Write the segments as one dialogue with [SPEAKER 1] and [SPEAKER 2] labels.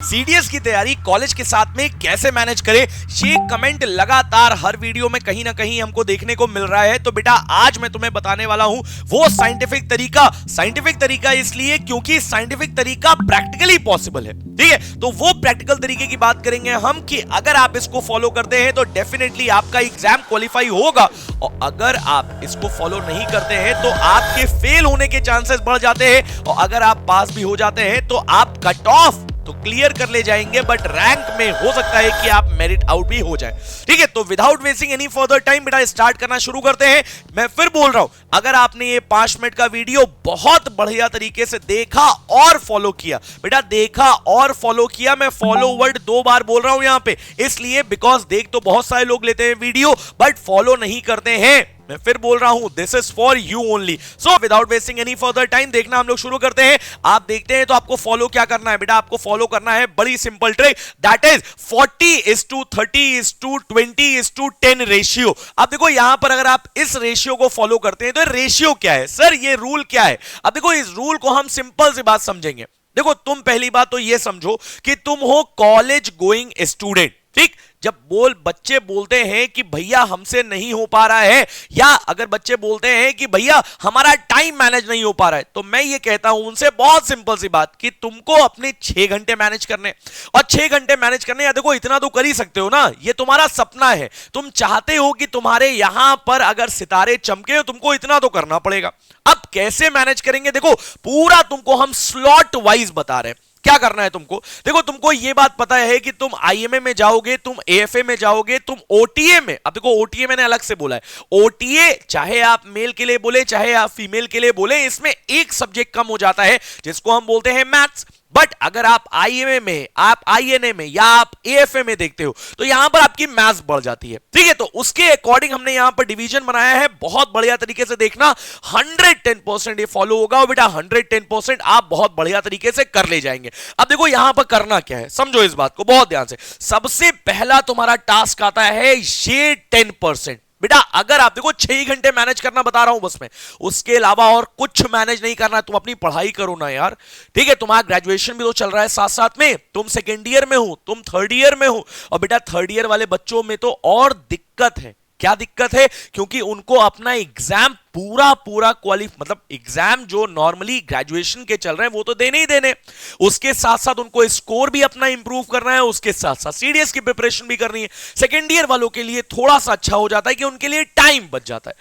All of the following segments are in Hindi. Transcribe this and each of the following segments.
[SPEAKER 1] सीडीएस की तैयारी कॉलेज के साथ में कैसे मैनेज करें, ये कमेंट लगातार हर वीडियो में कहीं ना कहीं हमको देखने को मिल रहा है। तो बेटा आज मैं तुम्हें बताने वाला हूं वो साइंटिफिक तरीका इसलिए क्योंकि साइंटिफिक तरीका प्रैक्टिकली पॉसिबल है। ठीक है, तो वो प्रैक्टिकल तरीके की बात करेंगे हम कि अगर आप इसको फॉलो करते हैं तो डेफिनेटली आपका एग्जाम क्वालिफाई होगा, और अगर आप इसको फॉलो नहीं करते हैं तो आपके फेल होने के चांसेस बढ़ जाते हैं, और अगर आप पास भी हो जाते हैं तो आप कट ऑफ तो क्लियर कर ले जाएंगे, बट रैंक में हो सकता है कि आप मेरिट आउट भी हो जाए। ठीक है, तो without wasting any further time बेटा स्टार्ट करना शुरू करते हैं। मैं फिर बोल रहा हूं, अगर आपने ये 5 मिनट का वीडियो बहुत बढ़िया तरीके से देखा और फॉलो किया, बेटा देखा और फॉलो किया, मैं फॉलो वर्ड 2 बार बोल रहा हूं यहां पे, इसलिए बिकॉज देख तो बहुत सारे लोग लेते हैं वीडियो बट फॉलो नहीं करते हैं। मैं फिर बोल रहा हूं, this is for you only. So without wasting any further time देखना हम लोग शुरू करते हैं। आप देखते हैं तो आपको फॉलो क्या करना है बेटा, आपको फॉलो करना है बड़ी simple trick, that is 40:30:20:10 ratio. अब देखो यहां पर अगर आप इस रेशियो को फॉलो करते हैं तो रेशियो क्या है सर, ये रूल क्या है। अब देखो इस रूल को हम सिंपल सी बात समझेंगे। देखो तुम पहली बात तो ये समझो कि तुम हो कॉलेज गोइंग स्टूडेंट। ठीक, जब बच्चे बोलते हैं कि भैया हमसे नहीं हो पा रहा है, या अगर बच्चे बोलते हैं कि भैया हमारा टाइम मैनेज नहीं हो पा रहा है, तो मैं ये कहता हूं उनसे बहुत सिंपल सी बात कि तुमको अपने 6 घंटे मैनेज करने, और 6 घंटे मैनेज करने, या देखो इतना तो कर ही सकते हो ना, ये तुम्हारा सपना है, तुम चाहते हो कि तुम्हारे यहां पर अगर सितारे चमके तुमको इतना तो करना पड़ेगा। अब कैसे मैनेज करेंगे, देखो पूरा तुमको हम स्लॉट वाइज बता रहे हैं क्या करना है तुमको। देखो तुमको यह बात पता है कि तुम आईएमए में जाओगे, तुम एएफए में जाओगे, तुम ओटीए में, अब देखो ओटीए मैंने अलग से बोला है, ओटीए चाहे आप मेल के लिए बोले चाहे आप फीमेल के लिए बोले, इसमें एक सब्जेक्ट कम हो जाता है जिसको हम बोलते हैं मैथ्स। बट अगर आप आईएमए में, आप आईएनए में या आप एएफए में देखते हो तो यहां पर आपकी मैथ्स बढ़ जाती है। ठीक है, तो उसके अकॉर्डिंग हमने यहां पर डिवीजन बनाया है, बहुत बढ़िया तरीके से देखना, 110% ये फॉलो होगा, और बेटा 110% आप बहुत बढ़िया तरीके से कर ले जाएंगे। अब देखो यहां पर करना क्या है, समझो इस बात को बहुत ध्यान से। सबसे पहला तुम्हारा टास्क आता है ये 10%। बेटा अगर आप देखो 6 घंटे मैनेज करना बता रहा हूं बस मैं, उसके अलावा और कुछ मैनेज नहीं करना, तुम अपनी पढ़ाई करो ना यार। ठीक है, तुम्हारा ग्रेजुएशन भी तो चल रहा है साथ साथ में, तुम सेकेंड ईयर में हो, तुम थर्ड ईयर में हो, और बेटा थर्ड ईयर वाले बच्चों में तो और दिक्कत है। क्या दिक्कत है, क्योंकि उनको अपना एग्जाम पूरा मतलब एग्जाम जो नॉर्मली ग्रेजुएशन के चल रहे हैं वो तो देने ही देने, उसके साथ साथ उनको स्कोर भी अपना इंप्रूव करना है, उसके साथ साथ सीडीएस की प्रिपरेशन भी करनी है। सेकेंड ईयर वालों के लिए थोड़ा सा अच्छा हो जाता है कि उनके लिए टाइम बच जाता है।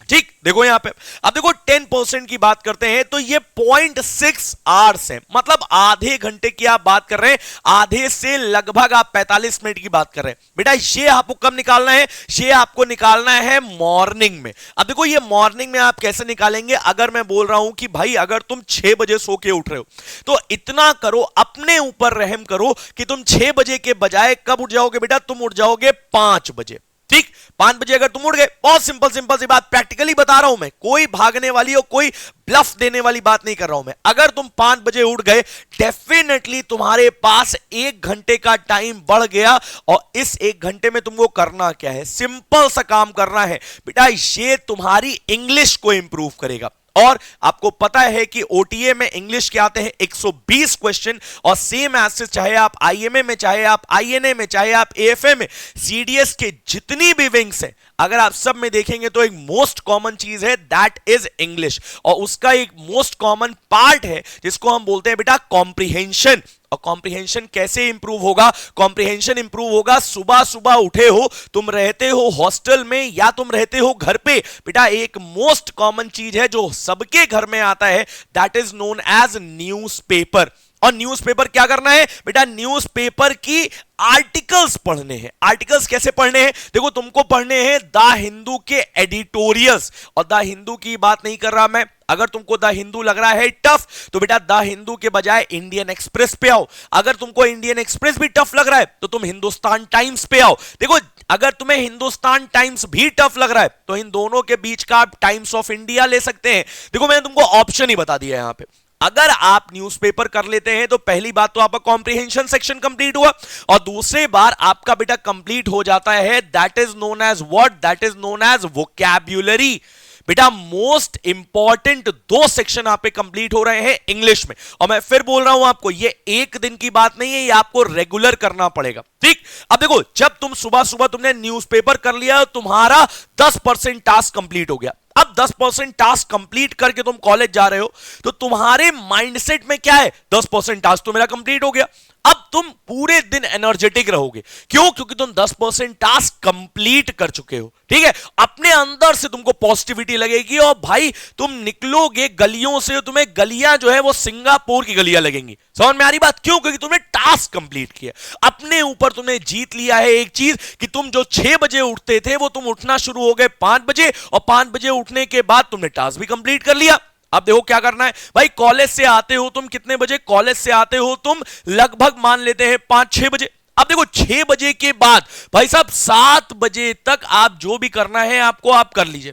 [SPEAKER 1] ठीक, देखो यहां पे अब देखो 10% की बात करते हैं तो ये 0.6 आवर्स है, मतलब आधे घंटे की आप बात कर रहे हैं, आधे से लगभग आप 45 मिनट की बात कर रहे हैं। बेटा ये आपको कब निकालना है, ये आपको निकालना है मॉर्निंग में। अब देखो ये मॉर्निंग में आप कैसे निकालेंगे, अगर मैं बोल रहा हूं कि भाई अगर तुम 6 बजे सो के उठ रहे हो तो इतना करो, अपने ऊपर रहम करो कि तुम 6 बजे के बजाय कब उठ जाओगे बेटा, तुम उठ जाओगे 5 बजे। ठीक, 5 बजे अगर तुम उठ गए, बहुत सिंपल सी बात प्रैक्टिकली बता रहा हूं मैं, कोई भागने वाली और कोई ब्लफ देने वाली बात नहीं कर रहा हूं मैं। अगर तुम 5 बजे उठ गए, डेफिनेटली तुम्हारे पास 1 घंटे का टाइम बढ़ गया, और इस 1 घंटे में तुमको करना क्या है, सिंपल सा काम करना है बेटा, ये तुम्हारी इंग्लिश को इंप्रूव करेगा। और आपको पता है कि ओटीए में इंग्लिश के आते हैं 120 क्वेश्चन, और सेम एज चाहे आप आईएमए में, चाहे आप आईएनए में, चाहे आप एएफए में, सीडीएस के जितनी भी विंग्स हैं अगर आप सब में देखेंगे तो एक मोस्ट कॉमन चीज है दैट इज इंग्लिश, और उसका एक मोस्ट कॉमन पार्ट है जिसको हम बोलते हैं बेटा कॉम्प्रिहेंशन। और कॉम्प्रिहेंशन कैसे इंप्रूव होगा, कॉम्प्रिहेंशन इंप्रूव होगा, सुबह सुबह उठे हो, तुम रहते हो हॉस्टल में या तुम रहते हो घर पे, बेटा एक मोस्ट कॉमन चीज है जो सबके घर में आता है, that is known as newspaper. और न्यूज़पेपर क्या करना है बेटा, न्यूज़पेपर की आर्टिकल्स पढ़ने हैं। आर्टिकल्स कैसे पढ़ने हैं, देखो तुमको पढ़ने हैं द हिंदू के एडिटोरियल्स, और द हिंदू की बात नहीं कर रहा मैं, अगर तुमको द हिंदू लग रहा है टफ तो बेटा द हिंदू के बजाय इंडियन एक्सप्रेस पे आओ, अगर तुमको इंडियन एक्सप्रेस भी टफ लग रहा है तो तुम हिंदुस्तान टाइम्स पे आओ। देखो अगर तुम्हें हिंदुस्तान टाइम्स भी टफ लग रहा है तो इन दोनों के बीच का आप टाइम्स ऑफ इंडिया ले सकते हैं। देखो मैंने तुमको ऑप्शन ही बता दिया यहां पे, अगर आप न्यूज़पेपर कर लेते हैं तो पहली बात तो आपका कॉम्प्रिहेंशन सेक्शन कंप्लीट हुआ, और दूसरी बार आपका बेटा कंप्लीट हो जाता है that is known as what, that is known as vocabulary. बेटा मोस्ट इंपॉर्टेंट दो सेक्शन आप पे कंप्लीट हो रहे हैं इंग्लिश में, और मैं फिर बोल रहा हूं आपको ये एक दिन की बात नहीं है, ये आपको रेगुलर करना पड़ेगा। ठीक, अब देखो जब तुम सुबह सुबह तुमने न्यूज़पेपर कर लिया, तुम्हारा 10% टास्क कंप्लीट हो गया। अब 10% टास्क कंप्लीट करके तुम कॉलेज जा रहे हो, तो तुम्हारे माइंडसेट में क्या है, 10% टास्क तो मेरा कंप्लीट हो गया। अब तुम पूरे दिन एनर्जेटिक रहोगे, क्यों? क्योंकि तुम 10% टास्क कंप्लीट कर चुके हो। ठीक है, अपने अंदर से तुमको पॉजिटिविटी लगेगी, और भाई तुम निकलोगे गलियों से, तुम्हें गलियां जो है वो सिंगापुर की गलियां लगेंगी। समझ में आ रही बात? क्यों? क्योंकि तुमने टास्क कंप्लीट किया, अपने ऊपर तुमने जीत लिया है एक चीज कि तुम जो 6 बजे उठते थे वो तुम उठना शुरू हो गए 5 बजे, और 5 बजे उठने के बाद तुमने टास्क भी कंप्लीट कर लिया। अब देखो क्या करना है भाई, कॉलेज से आते हो तुम कितने बजे? कॉलेज से आते हो तुम लगभग मान लेते हैं 5-6 बजे। अब देखो 6 बजे के बाद भाई साहब 7 बजे तक आप जो भी करना है आपको आप कर लीजिए।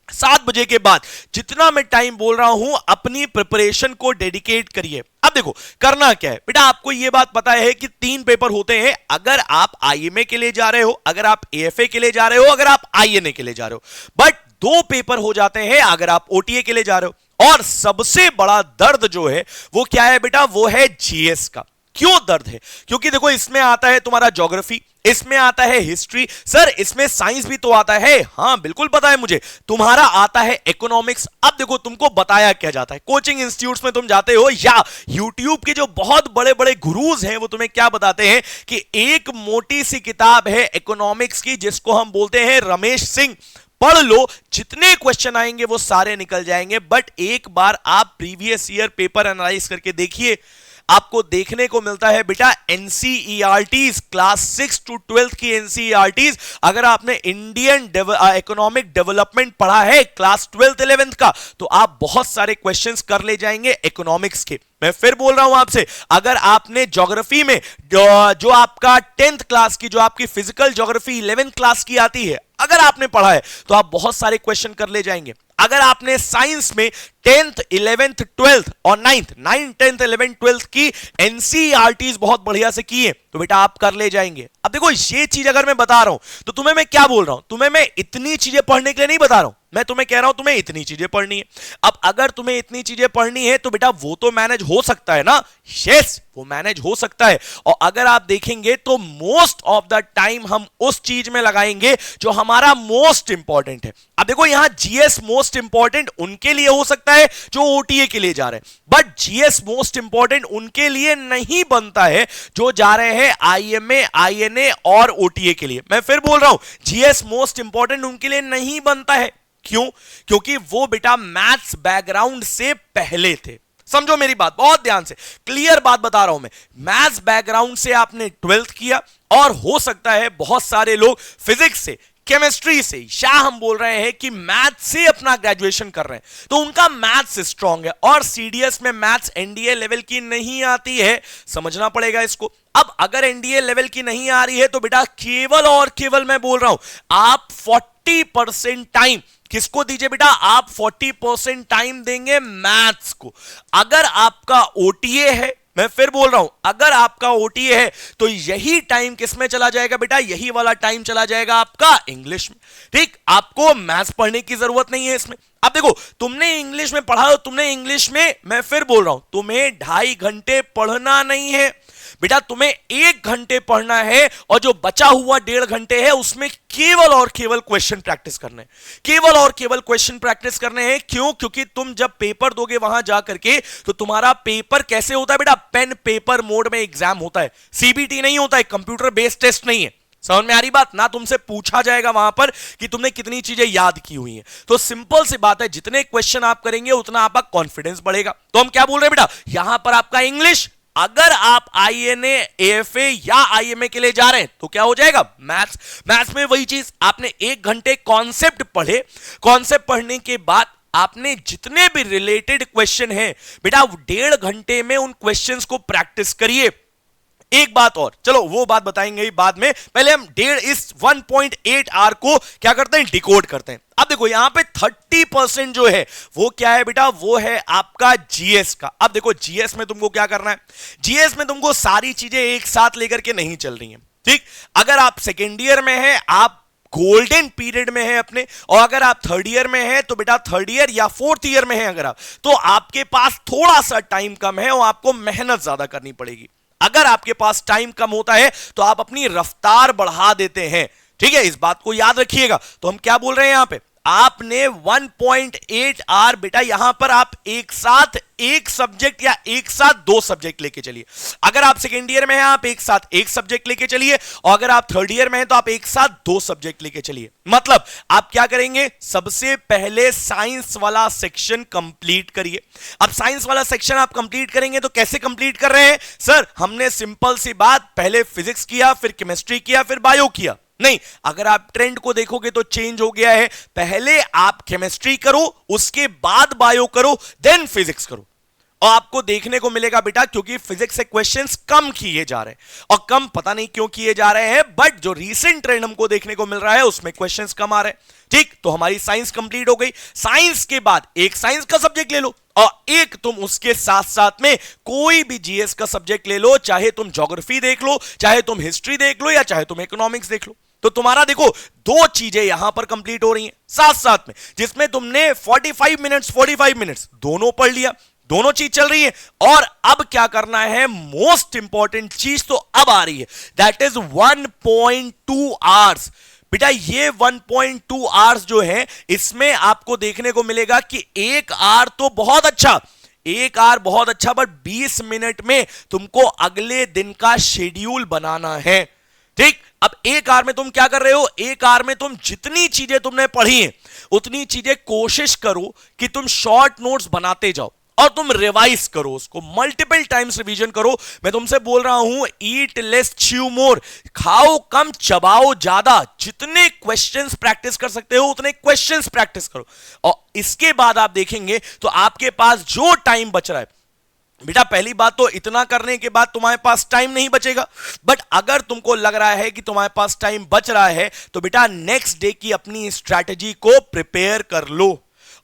[SPEAKER 1] 7 बजे के बाद जितना मैं टाइम बोल रहा हूं अपनी प्रिपरेशन को डेडिकेट करिए। अब देखो करना क्या है बेटा, आपको यह बात पता है कि 3 पेपर होते हैं। अगर आप आईएमए के लिए जा रहे हो, अगर आप एएफए के लिए जा रहे हो, अगर आप आईएनए के लिए जा रहे हो, बट 2 पेपर हो जाते हैं अगर आप ओटीए के लिए जा रहे हो। और सबसे बड़ा दर्द जो है वो क्या है बेटा, वो है जीएस का। क्यों दर्द है? क्योंकि देखो इसमें आता है तुम्हारा ज्योग्राफी, इसमें आता है हिस्ट्री, सर इसमें साइंस भी तो आता है। हां बिल्कुल पता है मुझे, तुम्हारा आता है इकोनॉमिक्स। अब देखो तुमको बताया क्या जाता है, कोचिंग इंस्टीट्यूट्स में तुम जाते हो या यूट्यूब के जो बहुत बड़े बड़े गुरुज हैं वो तुम्हें क्या बताते हैं कि एक मोटी सी किताब है इकोनॉमिक्स की जिसको हम बोलते हैं रमेश सिंह, पढ़ लो, जितने क्वेश्चन आएंगे वो सारे निकल जाएंगे। बट एक बार आप प्रीवियस ईयर पेपर एनालाइज करके देखिए, आपको देखने को मिलता है बेटा एनसीईआरटीज क्लास 6 to 12 की एनसीईआरटीज। अगर आपने इंडियन इकोनॉमिक डेवलपमेंट पढ़ा है क्लास 12th 11th का, तो आप बहुत सारे क्वेश्चंस कर ले जाएंगे इकोनॉमिक्स के। मैं फिर बोल रहा हूं आपसे, अगर आपने ज्योग्राफी में जो आपका 10th क्लास की, जो आपकी फिजिकल ज्योग्राफी 11th क्लास की आती है, अगर आपने पढ़ा है तो आप बहुत सारे क्वेश्चन कर ले जाएंगे। अगर आपने साइंस में 10th 11th 12th और 9th 10th 11th 12th की एनसीईआरटीज बहुत बढ़िया से की है तो बेटा आप कर ले जाएंगे। अब देखो ये चीज अगर मैं बता रहा हूं तो तुम्हें मैं क्या बोल रहा हूं, तुम्हें मैं इतनी चीजें पढ़ने के लिए नहीं बता रहा हूं, मैं तुम्हें कह रहा हूं तुम्हें इतनी चीजें पढ़नी है। अब अगर तुम्हें इतनी चीजें पढ़नी है तो बेटा वो तो मैनेज हो सकता है ना, यस वो मैनेज हो सकता है। और अगर आप देखेंगे तो मोस्ट ऑफ द टाइम हम उस चीज में लगाएंगे जो हमारा मोस्ट इंपॉर्टेंट है। अब देखो यहां जीएस मोस्ट इंपॉर्टेंट उनके लिए हो सकता है जो ओटीए के लिए जा रहे हैं, बट जीएस मोस्ट इंपॉर्टेंट उनके लिए नहीं बनता है जो जा रहे हैं आईएमए आईएनए और ओटीए के लिए। मैं फिर बोल रहा हूं जीएस मोस्ट इंपॉर्टेंट उनके लिए नहीं बनता है। क्यों? क्योंकि वो बेटा मैथ्स बैकग्राउंड से पहले थे। समझो मेरी बात बहुत ध्यान से, क्लियर बात बता रहा हूं मैं। मैथ्स बैकग्राउंड से आपने 12th किया, और हो सकता है बहुत सारे लोग फिजिक्स से, केमिस्ट्री से, या हम बोल रहे हैं कि मैथ्स से अपना ग्रेजुएशन कर रहे हैं, तो उनका मैथ्स स्ट्रांग है और सीडीएस में मैथ्स एनडीए लेवल की नहीं आती है। समझना पड़ेगा इसको। अब अगर एनडीए लेवल की नहीं आ रही है तो बेटा केवल और केवल मैं बोल रहा हूं आप 40% टाइम किसको दीजिए बेटा, आप 40% टाइम देंगे मैथ्स को। अगर आपका ओटीए है, मैं फिर बोल रहा हूं अगर आपका ओटीए है तो यही टाइम किस में चला जाएगा बेटा, यही वाला टाइम चला जाएगा आपका इंग्लिश में। ठीक, आपको मैथ्स पढ़ने की जरूरत नहीं है इसमें। अब देखो तुमने इंग्लिश में पढ़ा, तुमने इंग्लिश में, मैं फिर बोल रहा हूं तुम्हें 2.5 घंटे पढ़ना नहीं है बेटा, तुम्हें 1 घंटे पढ़ना है, और जो बचा हुआ 1.5 घंटे है उसमें केवल और केवल क्वेश्चन प्रैक्टिस करने हैं, केवल और केवल क्वेश्चन प्रैक्टिस करने हैं। क्यों? क्योंकि तुम जब पेपर दोगे वहां जाकर के तो तुम्हारा पेपर कैसे होता है बेटा, पेन पेपर मोड में एग्जाम होता है, सीबीटी नहीं होता है, कंप्यूटर बेस्ड टेस्ट नहीं है। समझ में आ रही बात ना, तुमसे पूछा जाएगा वहां पर कि तुमने कितनी चीजें याद की हुई हैं। तो सिंपल सी बात है, जितने क्वेश्चन आप करेंगे उतना आपका कॉन्फिडेंस बढ़ेगा। तो हम क्या बोल रहे हैं बेटा, यहां पर आपका इंग्लिश, अगर आप आईएनए एएफए या आईएमए के लिए जा रहे हैं तो क्या हो जाएगा मैथ्स। मैथ्स में वही चीज, आपने 1 घंटे कॉन्सेप्ट पढ़े, कॉन्सेप्ट पढ़ने के बाद आपने जितने भी रिलेटेड क्वेश्चन हैं बेटा 1.5 घंटे में उन क्वेश्चंस को प्रैक्टिस करिए। एक बात और, चलो वो बात बताएंगे बाद में, पहले हम 1.8 आवर को क्या करते हैं, डिकोड करते हैं। अब देखो यहां पे 30% जो है वो क्या है बेटा, वो है आपका जीएस का। अब देखो जीएस में तुमको क्या करना है, जीएस में तुमको सारी चीजें एक साथ लेकर के नहीं चल रही हैं। ठीक, अगर आप सेकेंड ईयर में है, आप गोल्डन पीरियड में है अपने, और अगर आप थर्ड ईयर में हैं तो बेटा थर्ड ईयर या फोर्थ ईयर में है अगर आप, तो आपके पास थोड़ा सा टाइम कम है और आपको मेहनत ज्यादा करनी पड़ेगी। अगर आपके पास टाइम कम होता है तो आप अपनी रफ्तार बढ़ा देते हैं। ठीक है, इस बात को याद रखिएगा। तो हम क्या बोल रहे हैं यहां पे, आपने 1.8 आर बेटा यहां पर आप एक साथ एक सब्जेक्ट या एक साथ दो सब्जेक्ट लेके चलिए। अगर आप सेकेंड ईयर में हैं आप एक साथ एक सब्जेक्ट लेके चलिए, और अगर आप थर्ड ईयर में हैं तो आप एक साथ दो सब्जेक्ट लेके चलिए। मतलब आप क्या करेंगे, सबसे पहले साइंस वाला सेक्शन कंप्लीट करिए। अब साइंस वाला सेक्शन आप कंप्लीट करेंगे तो कैसे कंप्लीट कर रहे हैं सर, हमने सिंपल सी बात, पहले फिजिक्स किया, फिर केमिस्ट्री किया, फिर बायो किया। नहीं, अगर आप ट्रेंड को देखोगे तो चेंज हो गया है। पहले आप केमिस्ट्री करो, उसके बाद बायो करो, देन फिजिक्स करो। और आपको देखने को मिलेगा बेटा, क्योंकि फिजिक्स से क्वेश्चंस कम किए जा रहे हैं, और कम पता नहीं क्यों किए जा रहे हैं, बट जो रीसेंट ट्रेंड हमको देखने को मिल रहा है उसमें क्वेश्चंस कम आ रहे हैं। ठीक, तो हमारी साइंस कंप्लीट हो गई। साइंस के बाद एक साइंस का सब्जेक्ट ले लो, और एक तुम उसके साथ साथ में कोई भी जीएस का सब्जेक्ट ले लो, चाहे तुम ज्योग्राफी देख लो, चाहे तुम हिस्ट्री देख लो, या चाहे तुम इकोनॉमिक्स देख लो। तो तुम्हारा देखो दो चीजें यहां पर कंप्लीट हो रही हैं साथ साथ में, जिसमें तुमने 45 मिनट्स दोनों पढ़ लिया, दोनों चीज चल रही है। और अब क्या करना है, मोस्ट इंपॉर्टेंट चीज तो अब आ रही है, दैट इज 1.2 आवर्स। बेटा ये 1.2 आवर्स जो है, इसमें आपको देखने को मिलेगा कि एक आवर तो बहुत अच्छा, एक आवर बहुत अच्छा, बट 20 मिनट में तुमको अगले दिन का शेड्यूल बनाना है। ठीक, अब एक आवर में तुम क्या कर रहे हो, एक आवर में तुम जितनी चीजें तुमने पढ़ी हैं उतनी चीजें कोशिश करो कि तुम शॉर्ट नोट्स बनाते जाओ, और तुम रिवाइज करो उसको, मल्टीपल टाइम्स रिवीजन करो। मैं तुमसे बोल रहा हूं, ईट लेस च्यू मोर, खाओ कम चबाओ ज्यादा। जितने क्वेश्चंस प्रैक्टिस कर सकते हो उतने क्वेश्चंस प्रैक्टिस करो, और इसके बाद आप देखेंगे तो आपके पास जो टाइम बच रहा है बेटा, पहली बात तो इतना करने के बाद तुम्हारे पास टाइम नहीं बचेगा, बट अगर तुमको लग रहा है कि तुम्हारे पास टाइम बच रहा है तो बेटा नेक्स्ट डे की अपनी स्ट्रैटेजी को प्रिपेयर कर लो।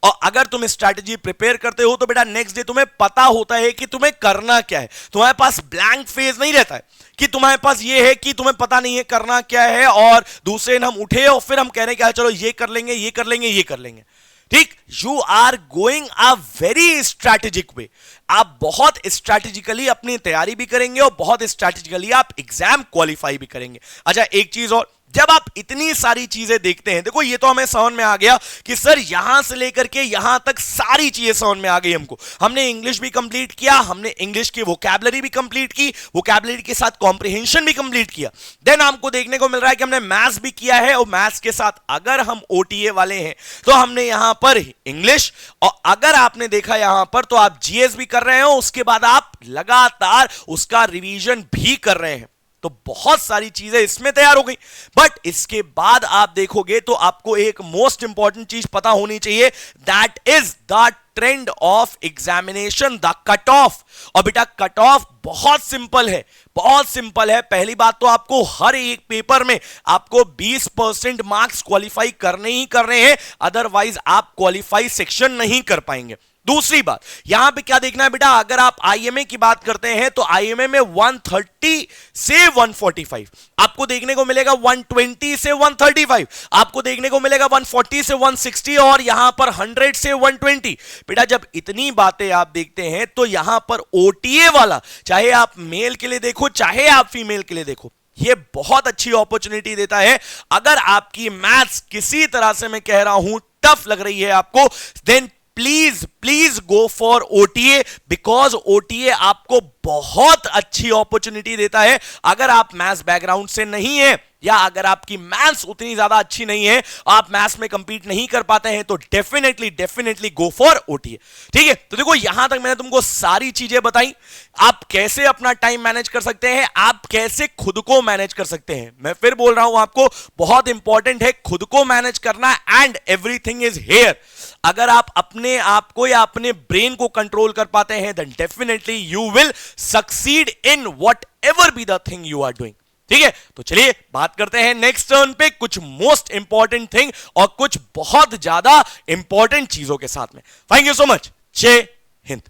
[SPEAKER 1] और अगर तुम स्ट्रैटेजी प्रिपेयर करते हो तो बेटा नेक्स्ट डे तुम्हें पता होता है कि तुम्हें करना क्या है। तुम्हारे पास ब्लैंक फेज नहीं रहता है कि तुम्हारे पास ये है कि तुम्हें पता नहीं है करना क्या है, और दूसरे दिन हम उठे और फिर हम कह रहे हैं कि चलो ये कर लेंगे, ये कर लेंगे, ये कर लेंगे। ठीक, you are going a very strategic way. आप बहुत स्ट्रैटेजिकली अपनी तैयारी भी करेंगे और बहुत स्ट्रैटेजिकली आप एग्जाम क्वालिफाई भी करेंगे। अच्छा, एक चीज और, जब आप इतनी सारी चीजें देखते हैं, देखो ये तो हमें समझ में आ गया कि सर यहां से लेकर के यहां तक सारी चीजें समझ में आ गई हमको। हमने इंग्लिश भी कंप्लीट किया, हमने इंग्लिश की वोकैबुलरी भी कंप्लीट की, वोकैबुलरी के साथ कॉम्प्रिहेंशन भी कंप्लीट किया। देन हमको देखने को मिल रहा है कि हमने मैथ्स भी किया है, और मैथ्स के साथ अगर हम ओटीए वाले हैं तो हमने यहां पर इंग्लिश, और अगर आपने देखा यहां पर तो आप जीएस भी कर रहे हो, उसके बाद आप लगातार उसका रिवीजन भी कर रहे हैं। तो बहुत सारी चीजें इसमें तैयार हो गई, बट इसके बाद आप देखोगे तो आपको एक मोस्ट इंपॉर्टेंट चीज पता होनी चाहिए, that is the trend of examination, the cut off. और बेटा कट ऑफ बहुत सिंपल है, बहुत सिंपल है। पहली बात तो आपको हर एक पेपर में आपको 20% मार्क्स क्वालिफाई करने ही करने हैं, अदरवाइज आप क्वालिफाई सेक्शन नहीं कर पाएंगे। दूसरी बात यहां पे क्या देखना है बेटा, अगर आप आईएमए की बात करते हैं तो आईएमए में 130 से 145 आपको देखने को मिलेगा, 120 से 135 आपको देखने को मिलेगा, 140 से 160 और यहां पर 100 से 120। बेटा जब इतनी बातें आप देखते हैं तो यहां पर ओटीए वाला, चाहे आप मेल के लिए देखो चाहे आप फीमेल के लिए देखो, ये बहुत अच्छी अपॉर्चुनिटी देता है। अगर आपकी मैथ्स किसी तरह से मैं कह रहा हूं टफ लग रही है आपको, then please go for OTA, because OTA आपको बहुत अच्छी अपॉर्चुनिटी देता है। अगर आप मैथ्स बैकग्राउंड से नहीं है, या अगर आपकी मैथ्स उतनी ज्यादा अच्छी नहीं है, आप मैथ्स में कंपीट नहीं कर पाते हैं, तो डेफिनेटली गो फॉर ओटीए। ठीक है, तो देखो यहां तक मैंने तुमको सारी चीजें बताई, आप कैसे अपना टाइम मैनेज कर सकते हैं, आप कैसे खुद को मैनेज कर सकते हैं। मैं फिर बोल रहा हूं आपको, बहुत इंपॉर्टेंट है खुद को मैनेज करना, एंड एवरीथिंग इज हियर। अगर आप अपने आप को या अपने ब्रेन को कंट्रोल कर पाते हैं, then definitely you will succeed in whatever be the thing you are doing. ठीक है, तो चलिए बात करते हैं नेक्स्ट टर्न पे कुछ मोस्ट इंपॉर्टेंट थिंग और कुछ बहुत ज्यादा इंपॉर्टेंट चीजों के साथ में। Thank you so much. जय